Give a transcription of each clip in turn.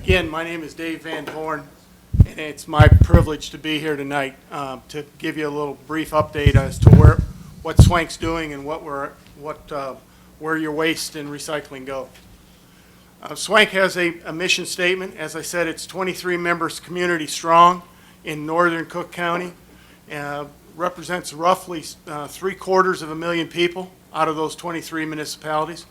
Again, my name is Dave Van Horn, and it's my privilege to be here tonight to give you a little brief update as to what SWANCC's doing and where your waste and recycling go. SWANCC has a mission statement. As I said, it's 23 members community strong in northern Cook County. Represents roughly 750,000 people out of those 23 municipalities,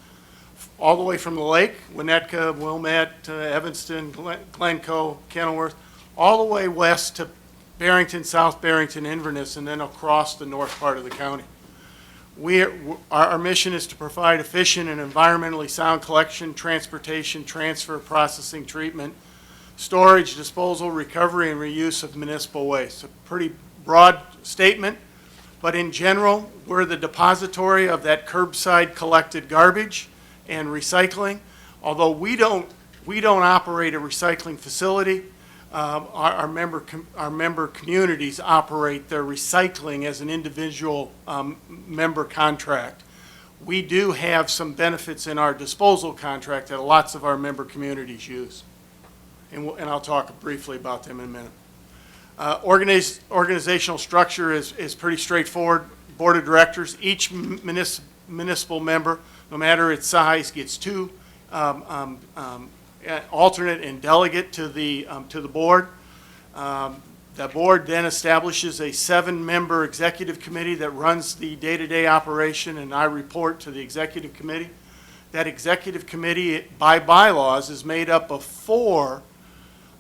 all the way from the lake, Winnetka, Wilmette, Evanston, Glencoe, Kenilworth, all the way west to Barrington, South Barrington, Inverness, and then across the north part of the county. Our mission is to provide efficient and environmentally sound collection, transportation, transfer, processing, treatment, storage, disposal, recovery, and reuse of municipal waste. A pretty broad statement, but in general, we're the depository of that curbside collected garbage and recycling. Although we don't operate a recycling facility, our member communities operate their recycling as an individual member contract. We do have some benefits in our disposal contract that lots of our member communities use, and I'll talk briefly about them in a minute. Organizational structure is pretty straightforward. Board of directors, each municipal member, no matter its size, gets two alternate and delegate to the board. The board then establishes a 7-member executive committee that runs the day-to-day operation, and I report to the executive committee. That executive committee, by bylaws, is made up of 4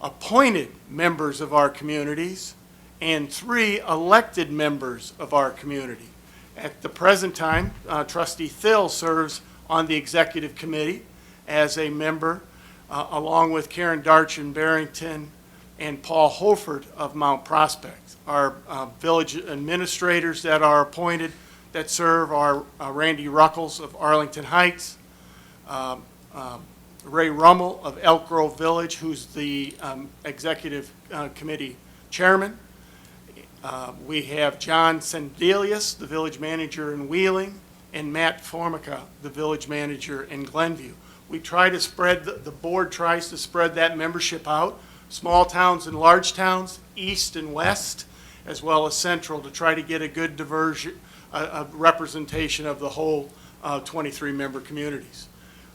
appointed members of our communities and 3 elected members of our community. At the present time, Trustee Thill serves on the executive committee as a member, along with Karen Darch in Barrington and Paul Holford of Mount Prospect. Our village administrators that are appointed that serve are Randy Ruckles of Arlington Heights, Ray Rummel of Elk Grove Village, who's the executive committee chairman. We have John Sendelius, the village manager in Wheeling, and Matt Formica, the village manager in Glenview. We try to spread, the board tries to spread that membership out, small towns and large towns, east and west, as well as central, to try to get a good representation of the whole 23 member communities.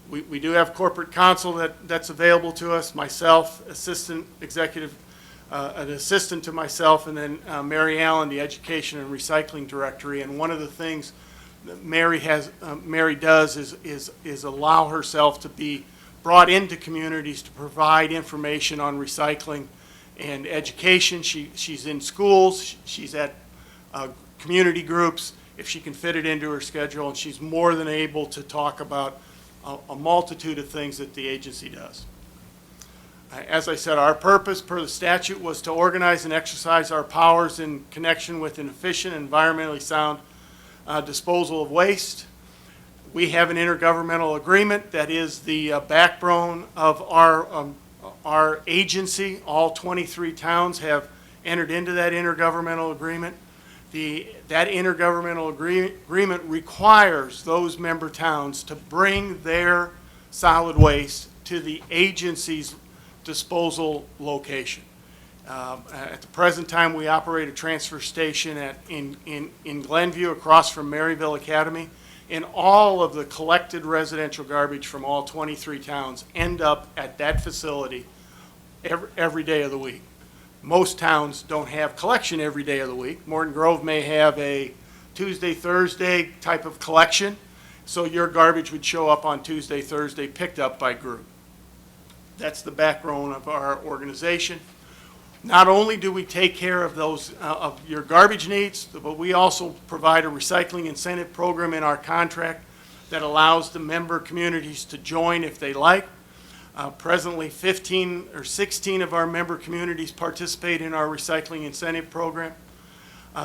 We do have corporate counsel that's available to us, myself, an assistant to myself, and then Mary Allen, the Education and Recycling Directory. And one of the things that Mary does is allow herself to be brought into communities to provide information on recycling and education. She's in schools, she's at community groups, if she can fit it into her schedule, and she's more than able to talk about a multitude of things that the agency does. As I said, our purpose per the statute was to organize and exercise our powers in connection with an efficient, environmentally sound disposal of waste. We have an intergovernmental agreement that is the backbone of our agency. All 23 towns have entered into that intergovernmental agreement. That intergovernmental agreement requires those member towns to bring their solid waste to the agency's disposal location. At the present time, we operate a transfer station in Glenview across from Maryville Academy, and all of the collected residential garbage from all 23 towns end up at that facility every day of the week. Most towns don't have collection every day of the week. Morton Grove may have a Tuesday, Thursday type of collection, so your garbage would show up on Tuesday, Thursday, picked up by group. That's the backbone of our organization. Not only do we take care of those of your garbage needs, but we also provide a recycling incentive program in our contract that allows the member communities to join if they like. Presently, 15 or 16 of our member communities participate in our recycling incentive program.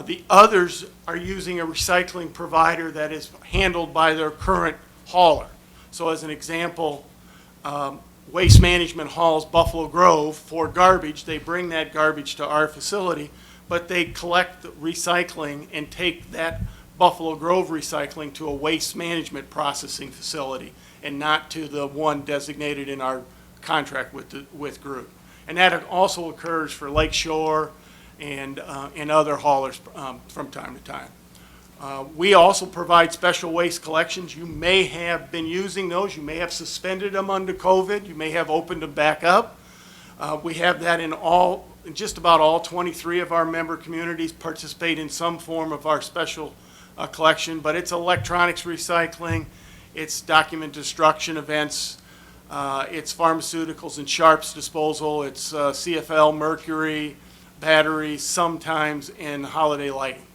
The others are using a recycling provider that is handled by their current hauler. So as an example, Waste Management hauls Buffalo Grove for garbage. They bring that garbage to our facility, but they collect the recycling and take that Buffalo Grove recycling to a waste management processing facility and not to the one designated in our contract with Group. And that also occurs for Lake Shore and other haulers from time to time. We also provide special waste collections. You may have been using those. You may have suspended them under COVID. You may have opened them back up. We have that in just about all 23 of our member communities participate in some form of our special collection, but it's electronics recycling, it's document destruction events, it's pharmaceuticals and sharps disposal, it's CFL, mercury, batteries, sometimes, and holiday lighting.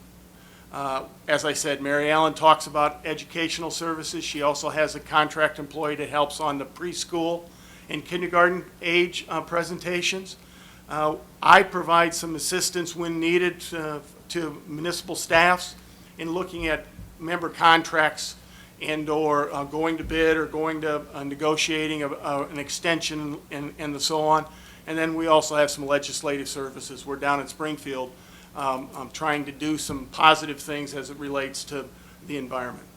As I said, Mary Ellen talks about educational services. She also has a contract employee that helps on the preschool and kindergarten age presentations. I provide some assistance when needed to municipal staffs in looking at member contracts and or going to bid or going to negotiating an extension and so on. And then we also have some legislative services. We're down in Springfield trying to do some positive things as it relates to the environment.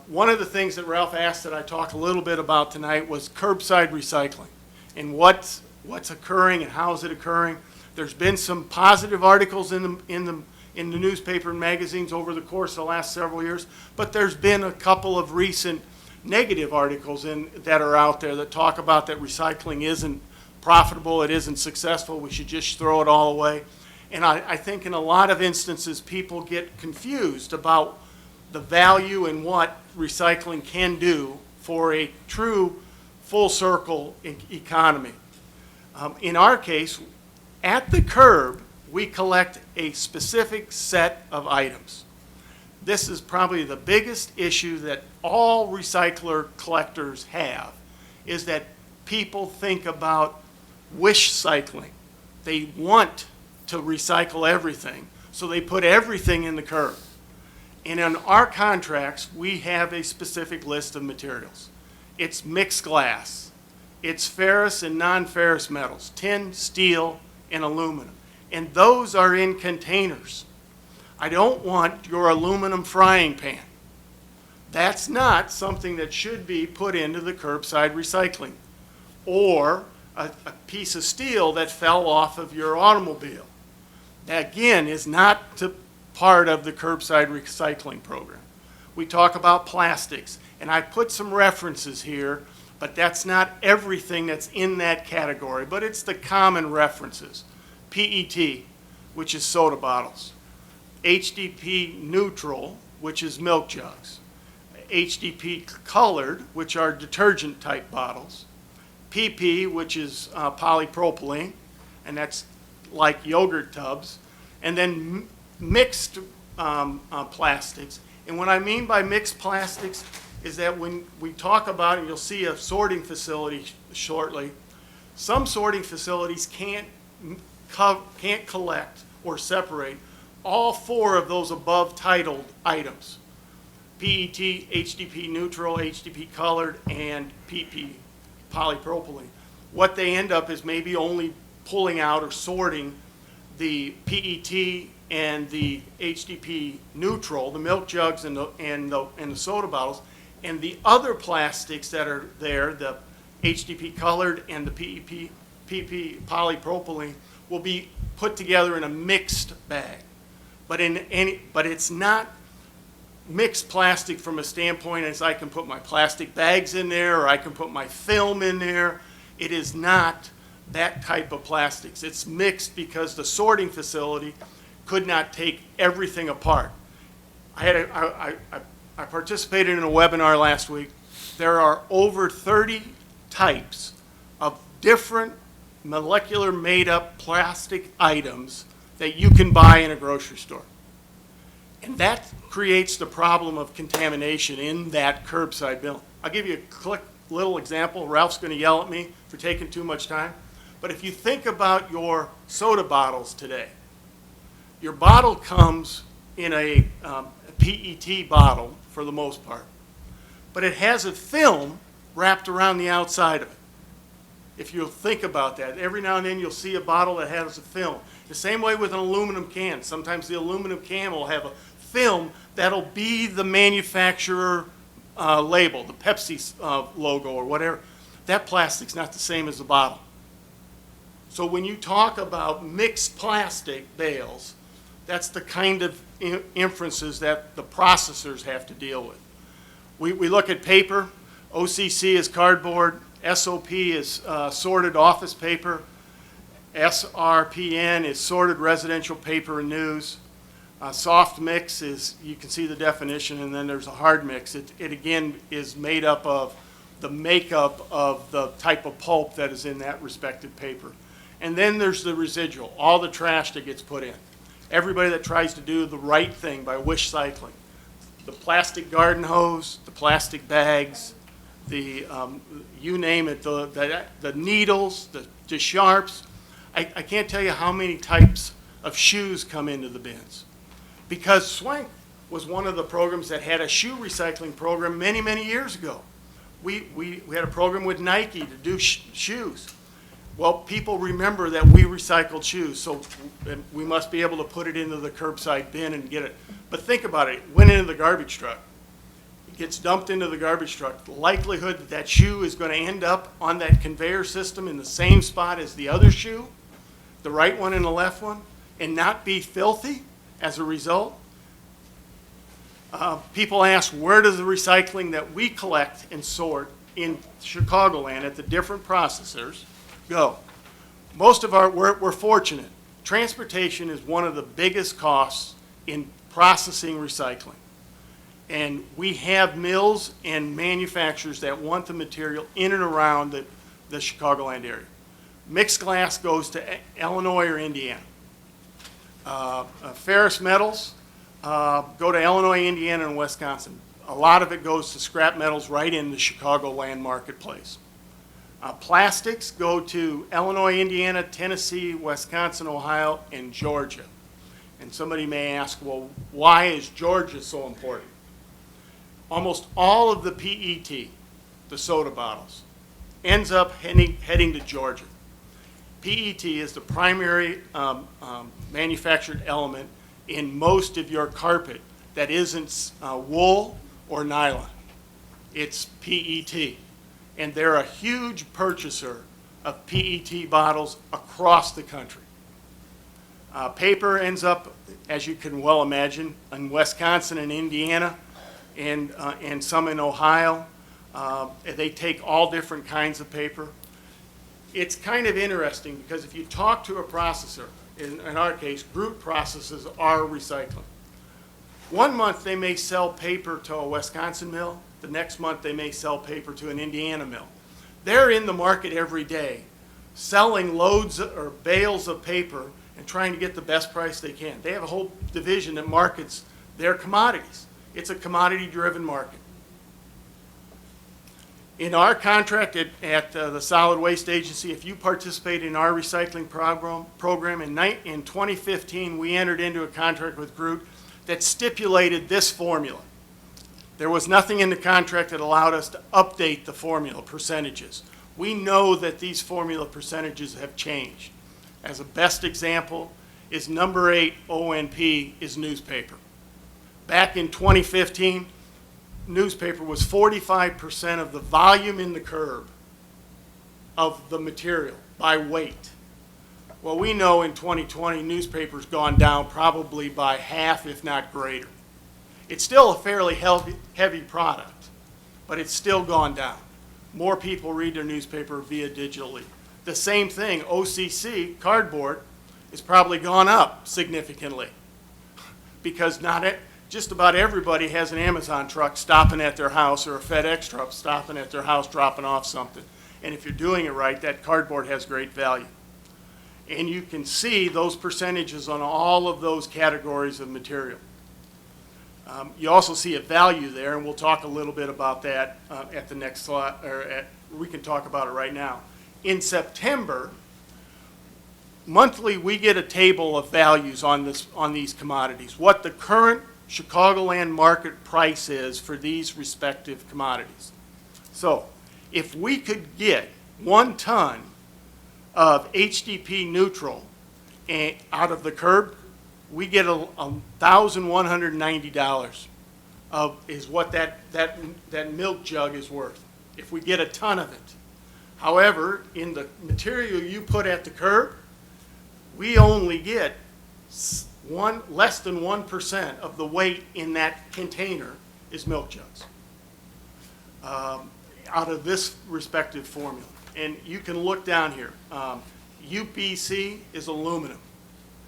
One of the things that Ralph asked that I talk a little bit about tonight was curbside recycling and what's occurring and how is it occurring. There's been some positive articles in the newspaper and magazines over the course of the last several years, but there's been a couple of recent negative articles that are out there that talk about that recycling isn't profitable, it isn't successful, we should just throw it all away. And I think in a lot of instances people get confused about the value and what recycling can do for a true full circle economy. In our case, at the curb, we collect a specific set of items. This is probably the biggest issue that all recycler collectors have, is that people think about wish cycling. They want to recycle everything, so they put everything in the curb. And in our contracts, we have a specific list of materials. It's mixed glass. It's ferrous and non-ferrous metals, tin, steel, and aluminum. And those are in containers. I don't want your aluminum frying pan. That's not something that should be put into the curbside recycling. Or a piece of steel that fell off of your automobile. That, again, is not part of the curbside recycling program. We talk about plastics, and I put some references here, but that's not everything that's in that category, but it's the common references. PET, which is soda bottles. HDP neutral, which is milk jugs. HDP colored, which are detergent type bottles. PP, which is polypropylene, and that's like yogurt tubs. And then mixed plastics. And what I mean by mixed plastics is that when we talk about, and you'll see a sorting facility shortly, some sorting facilities can't collect or separate all four of those above titled items: PET, HDP neutral, HDP colored, and PP, polypropylene. What they end up is maybe only pulling out or sorting the PET and the HDP neutral, the milk jugs and the soda bottles, and the other plastics that are there, the HDP colored and the PP polypropylene, will be put together in a mixed bag. But it's not mixed plastic from a standpoint as I can put my plastic bags in there or I can put my film in there. It is not that type of plastics. It's mixed because the sorting facility could not take everything apart. I participated in a webinar last week. There are over 30 types of different molecular made up plastic items that you can buy in a grocery store. And that creates the problem of contamination in that curbside bin. I'll give you a quick little example. Ralph's going to yell at me for taking too much time. But if you think about your soda bottles today, your bottle comes in a PET bottle for the most part, but it has a film wrapped around the outside of it. If you'll think about that, every now and then you'll see a bottle that has a film. The same way with an aluminum can. Sometimes the aluminum can will have a film that'll be the manufacturer label, the Pepsi logo or whatever. that plastic's not the same as the bottle. So when you talk about mixed plastic bales, that's the kind of inferences that the processors have to deal with. We look at paper. OCC is cardboard. SOP is sorted office paper. SRPN is sorted residential paper and news. Soft mix is, you can see the definition, and then there's a hard mix. It again is made up of the makeup of the type of pulp that is in that respective paper. And then there's the residual, all the trash that gets put in. Everybody that tries to do the right thing by wish cycling. The plastic garden hose, the plastic bags, the, you name it, the needles, the sharps. I can't tell you how many types of shoes come into the bins. Because SWANCC was one of the programs that had a shoe recycling program many, many years ago. We had a program with Nike to do shoes. Well, people remember that we recycled shoes, so we must be able to put it into the curbside bin and get it. But think about it, it went into the garbage truck. It gets dumped into the garbage truck. The likelihood that that shoe is going to end up on that conveyor system in the same spot as the other shoe, the right one and the left one, and not be filthy as a result. People ask, where does the recycling that we collect and sort in Chicagoland at the different processors go? Most of we're fortunate. Transportation is one of the biggest costs in processing recycling. And we have mills and manufacturers that want the material in and around the Chicagoland area. Mixed glass goes to Illinois or Indiana. Ferrous metals go to Illinois, Indiana, and Wisconsin. A lot of it goes to scrap metals right in the Chicagoland marketplace. Plastics go to Illinois, Indiana, Tennessee, Wisconsin, Ohio, and Georgia. And somebody may ask, well, why is Georgia so important? Almost all of the PET, the soda bottles, ends up heading to Georgia. PET is the primary manufactured element in most of your carpet that isn't wool or nylon. It's PET. And they're a huge purchaser of PET bottles across the country. Paper ends up, as you can well imagine, in Wisconsin and Indiana and some in Ohio. They take all different kinds of paper. It's kind of interesting because if you talk to a processor, in our case, Groot processes our recycling. 1 month they may sell paper to a Wisconsin mill. The next month they may sell paper to an Indiana mill. They're in the market every day selling loads or bales of paper and trying to get the best price they can. They have a whole division that markets their commodities. It's a commodity-driven market. In our contract at the Solid Waste Agency, if you participate in our recycling program in 2015, we entered into a contract with Groot that stipulated this formula. There was nothing in the contract that allowed us to update the formula percentages. We know that these formula percentages have changed. As a best example is number 8 ONP is newspaper. Back in 2015, newspaper was 45% of the volume in the curb of the material by weight. Well, we know in 2020 newspaper's gone down probably by half, if not greater. It's still a fairly heavy product, but it's still gone down. More people read their newspaper via digitally. The same thing, OCC, cardboard, has probably gone up significantly because just about everybody has an Amazon truck stopping at their house or a FedEx truck stopping at their house dropping off something. And if you're doing it right, that cardboard has great value. And you can see those percentages on all of those categories of material. You also see a value there, and we'll talk a little bit about that at the next slide, we can talk about it right now. In September, monthly we get a table of values on these commodities, what the current Chicagoland market price is for these respective commodities. So if we could get 1 ton of HDP neutral out of the curb, we get $1,190 is what that milk jug is worth, if we get a ton of it. However, in the material you put at the curb, we only get less than 1% of the weight in that container is milk jugs out of this respective formula. And you can look down here. UPC is aluminum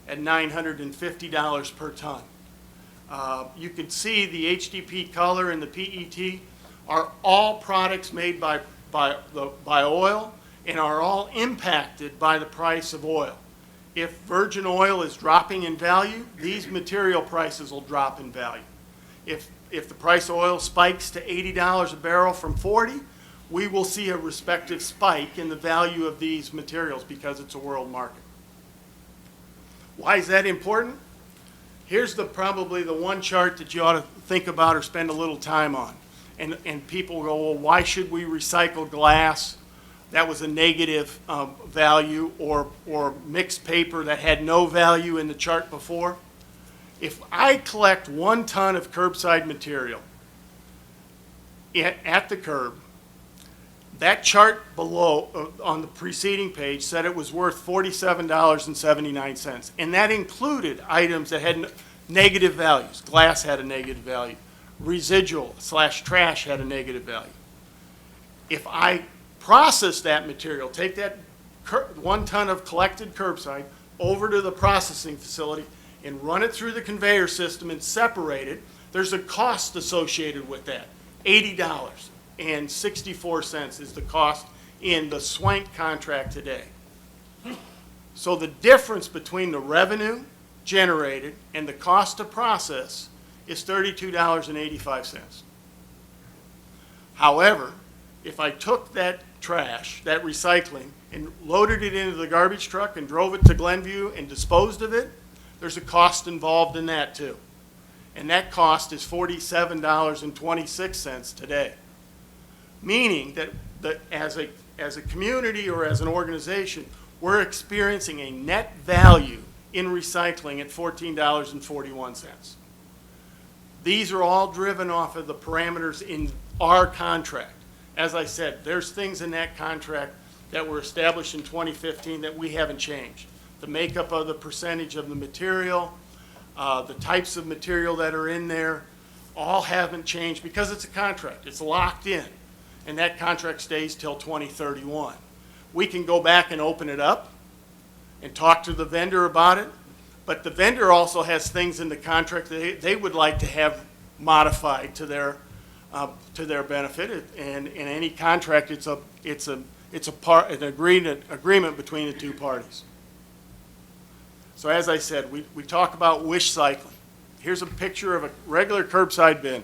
at $950 per ton. You can see the HDP color and the PET are all products made by oil and are all impacted by the price of oil. If virgin oil is dropping in value, these material prices will drop in value. If the price of oil spikes to $80 a barrel from 40, we will see a respective spike in the value of these materials because it's a world market. Why is that important? Here's probably the one chart that you ought to think about or spend a little time on. And people go, well, why should we recycle glass? That was a negative value, or mixed paper that had no value in the chart before. If I collect 1 ton of curbside material at the curb, that chart below on the preceding page said it was worth $47.79. And that included items that had negative values. Glass had a negative value. Residual/trash had a negative value. If I process that material, take that 1 ton of collected curbside over to the processing facility and run it through the conveyor system and separate it, there's a cost associated with that. $80.64 is the cost in the SWANCC contract today. So the difference between the revenue generated and the cost to process is $32.85. However, if I took that trash, that recycling, and loaded it into the garbage truck and drove it to Glenview and disposed of it, there's a cost involved in that too. And that cost is $47.26 today. Meaning that as a community or as an organization, we're experiencing a net value in recycling at $14.41. These are all driven off of the parameters in our contract. As I said, there's things in that contract that were established in 2015 that we haven't changed. The makeup of the percentage of the material, the types of material that are in there, all haven't changed because it's a contract. It's locked in, and that contract stays till 2031. We can go back and open it up and talk to the vendor about it, but the vendor also has things in the contract that they would like to have modified to their benefit. And in any contract, it's an agreement between the two parties. So as I said, we talk about wish cycling. Here's a picture of a regular curbside bin.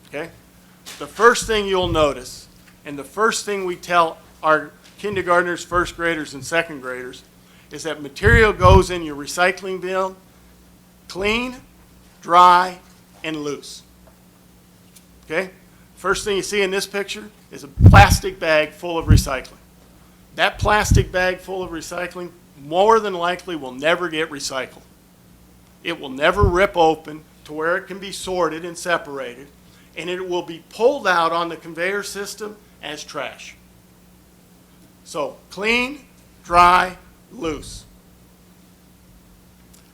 Okay, the first thing you'll notice, and the first thing we tell our kindergartners, first graders, and second graders, is that material goes in your recycling bin clean, dry, and loose. Okay? First thing you see in this picture is a plastic bag full of recycling. That plastic bag full of recycling more than likely will never get recycled. It will never rip open to where it can be sorted and separated, and it will be pulled out on the conveyor system as trash. So clean, dry, loose.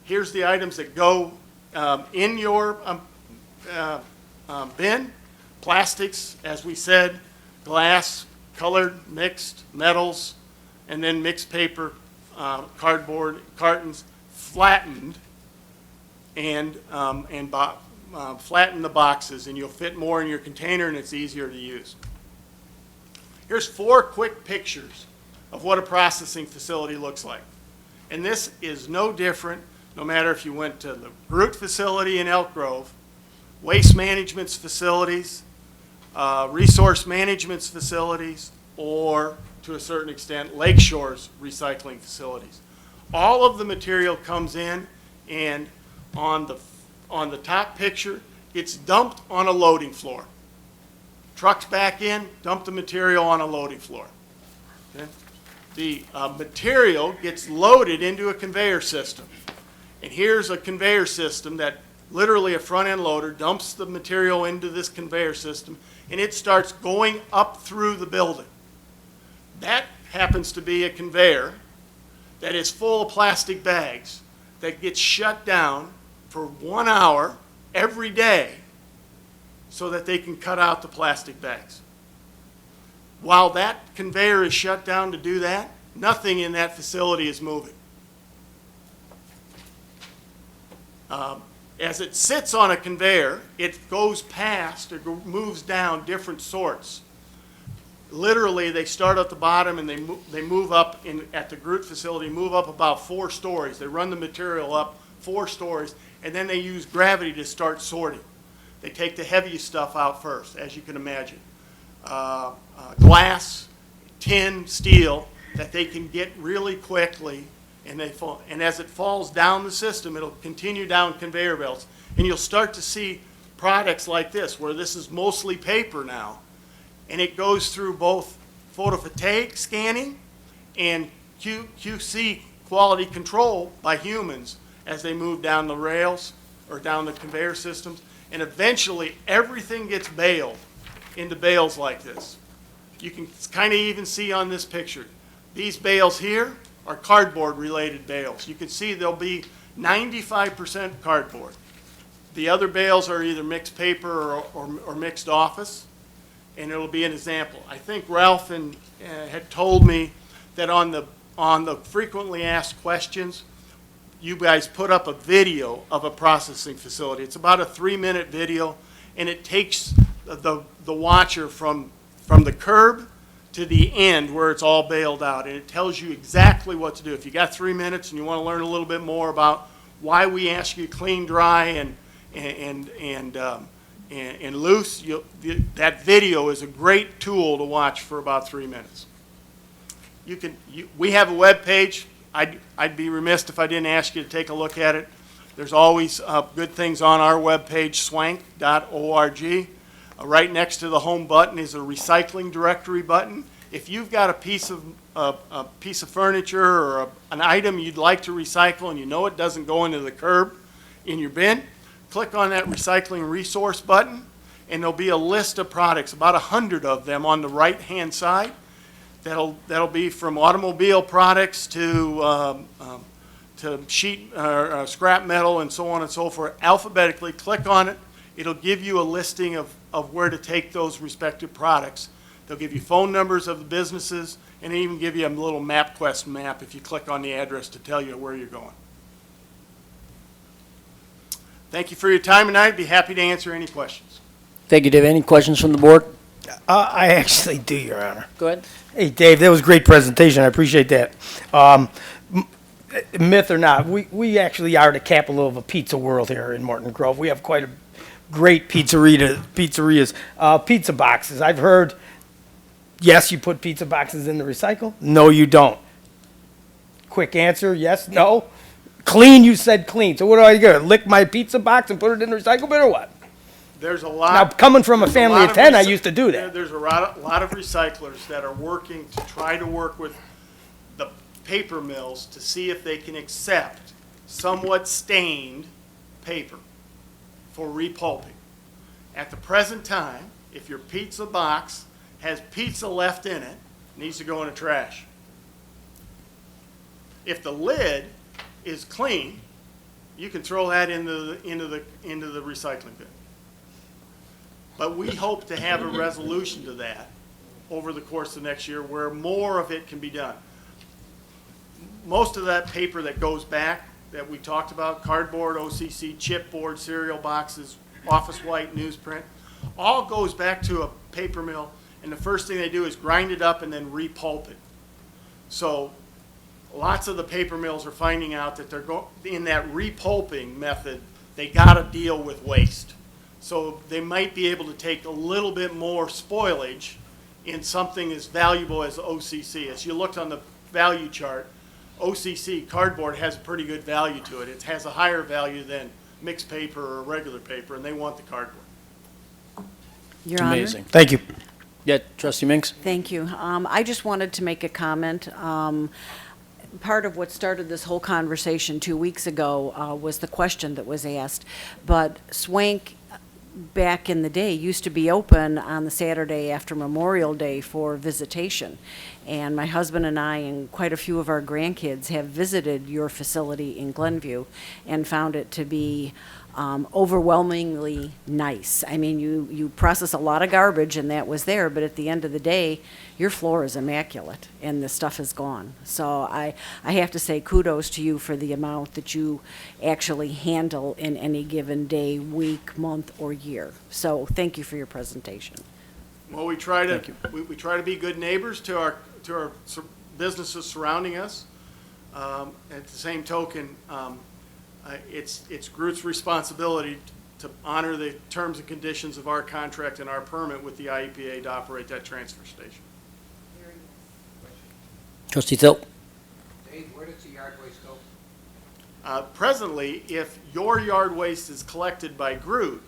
Here's the items that go in your bin. Plastics, as we said, glass, colored, mixed, metals, and then mixed paper, cardboard, cartons, flattened, and flatten the boxes, and you'll fit more in your container, and it's easier to use. Here's 4 quick pictures of what a processing facility looks like. And this is no different, no matter if you went to the Groot facility in Elk Grove, Waste Management's facilities, Resource Management's facilities, or to a certain extent, Lakeshore's recycling facilities. All of the material comes in, and on the top picture, it's dumped on a loading floor. Trucks back in, dump the material on a loading floor. Okay? The material gets loaded into a conveyor system. And here's a conveyor system that literally a front-end loader dumps the material into this conveyor system, and it starts going up through the building. That happens to be a conveyor that is full of plastic bags that gets shut down for 1 hour every day so that they can cut out the plastic bags. While that conveyor is shut down to do that, nothing in that facility is moving. As it sits on a conveyor, it goes past or moves down different sorts. Literally, they start at the bottom and they move up at the Groot facility, move up about 4 stories. They run the material up 4 stories, and then they use gravity to start sorting. They take the heaviest stuff out first, as you can imagine. Glass, tin, steel, that they can get really quickly, and as it falls down the system, it'll continue down conveyor belts. And you'll start to see products like this, where this is mostly paper now, and it goes through both photovoltaic scanning and QC quality control by humans as they move down the rails or down the conveyor systems, and eventually everything gets baled into bales like this. You can kind of even see on this picture, these bales here are cardboard related bales. You can see there'll be 95% cardboard. The other bales are either mixed paper or mixed office, and it'll be an example. I think Ralph had told me that on the frequently asked questions, you guys put up a video of a processing facility. It's about a 3-minute video, and it takes the watcher from the curb to the end where it's all baled out, and it tells you exactly what to do. If you got 3 minutes and you want to learn a little bit more about why we ask you clean, dry, and loose, that video is a great tool to watch for about 3 minutes. We have a web page. I'd be remiss if I didn't ask you to take a look at it. There's always good things on our web page, swanc.org. Right next to the home button is a recycling directory button. If you've got a piece of furniture or an item you'd like to recycle and you know it doesn't go into the curb in your bin, click on that recycling resource button, and there'll be a list of products, about 100 of them on the right-hand side. That'll be from automobile products to sheet scrap metal and so on and so forth. Alphabetically, click on it. It'll give you a listing of where to take those respective products. They'll give you phone numbers of the businesses and even give you a little MapQuest map if you click on the address to tell you where you're going. Thank you for your time tonight. I'd be happy to answer any questions. Thank you, Dave. Any questions from the board? I actually do, Your Honor. Go ahead. Hey, Dave, that was a great presentation. I appreciate that. Myth or not, we actually are the capital of a pizza world here in Morton Grove. We have quite a great pizzerias. Pizza boxes. I've heard, yes, you put pizza boxes in the recycle. No, you don't. Quick answer, yes, no. Clean, you said clean. So what do I do? Lick my pizza box and put it in the recycle bin or what? There's a lot. Now, coming from a family of 10, I used to do that. There's a lot of recyclers that are working to try to work with the paper mills to see if they can accept somewhat stained paper for repulping. At the present time, if your pizza box has pizza left in it, it needs to go in the trash. If the lid is clean, you can throw that into the recycling bin. But we hope to have a resolution to that over the course of next year where more of it can be done. Most of that paper that goes back that we talked about, cardboard, OCC, chipboard, cereal boxes, office white, newsprint, all goes back to a paper mill, and the first thing they do is grind it up and then repulp it. So lots of the paper mills are finding out that they're in that repulping method, they got to deal with waste. So they might be able to take a little bit more spoilage in something as valuable as OCC. As you looked on the value chart, OCC, cardboard, has a pretty good value to it. It has a higher value than mixed paper or regular paper, and they want the cardboard. It's amazing. Thank you. Yeah, Trustee Minks? Thank you. I just wanted to make a comment. Part of what started this whole conversation 2 weeks ago was the question that was asked. But SWANCC back in the day, used to be open on the Saturday after Memorial Day for visitation. And my husband and I and quite a few of our grandkids have visited your facility in Glenview and found it to be overwhelmingly nice. I mean, you process a lot of garbage, and that was there, but at the end of the day, your floor is immaculate, and the stuff is gone. So I have to say kudos to you for the amount that you actually handle in any given day, week, month, or year. So thank you for your presentation. Well, we try to, we try to be good neighbors to our businesses surrounding us. At the same token, it's Groot's responsibility to honor the terms and conditions of our contract and our permit with the IEPA to operate that transfer station. Trustee Thilp? Dave, where does the yard waste go? Presently, if your yard waste is collected by Groot,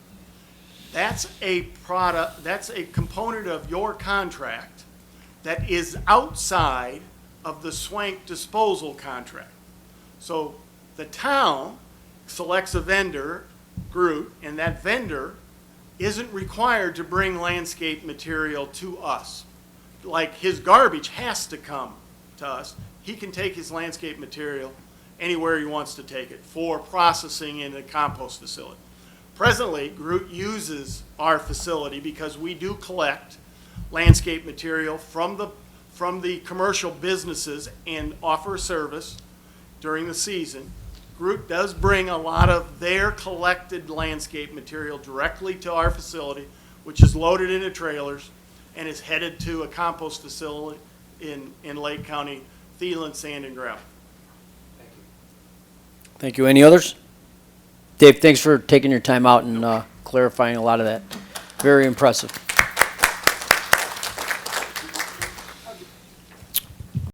that's a product, that's a component of your contract that is outside of the SWANCC disposal contract. So the town selects a vendor, Groot, and that vendor isn't required to bring landscape material to us. Like his garbage has to come to us. He can take his landscape material anywhere he wants to take it for processing in a compost facility. Presently, Groot uses our facility because we do collect landscape material from the commercial businesses and offer a service during the season. Groot does bring a lot of their collected landscape material directly to our facility, which is loaded into trailers and is headed to a compost facility in Lake County, Thielen Sand and Gravel. Thank you. Thank you. Any others? Dave, thanks for taking your time out and clarifying a lot of that. Very impressive.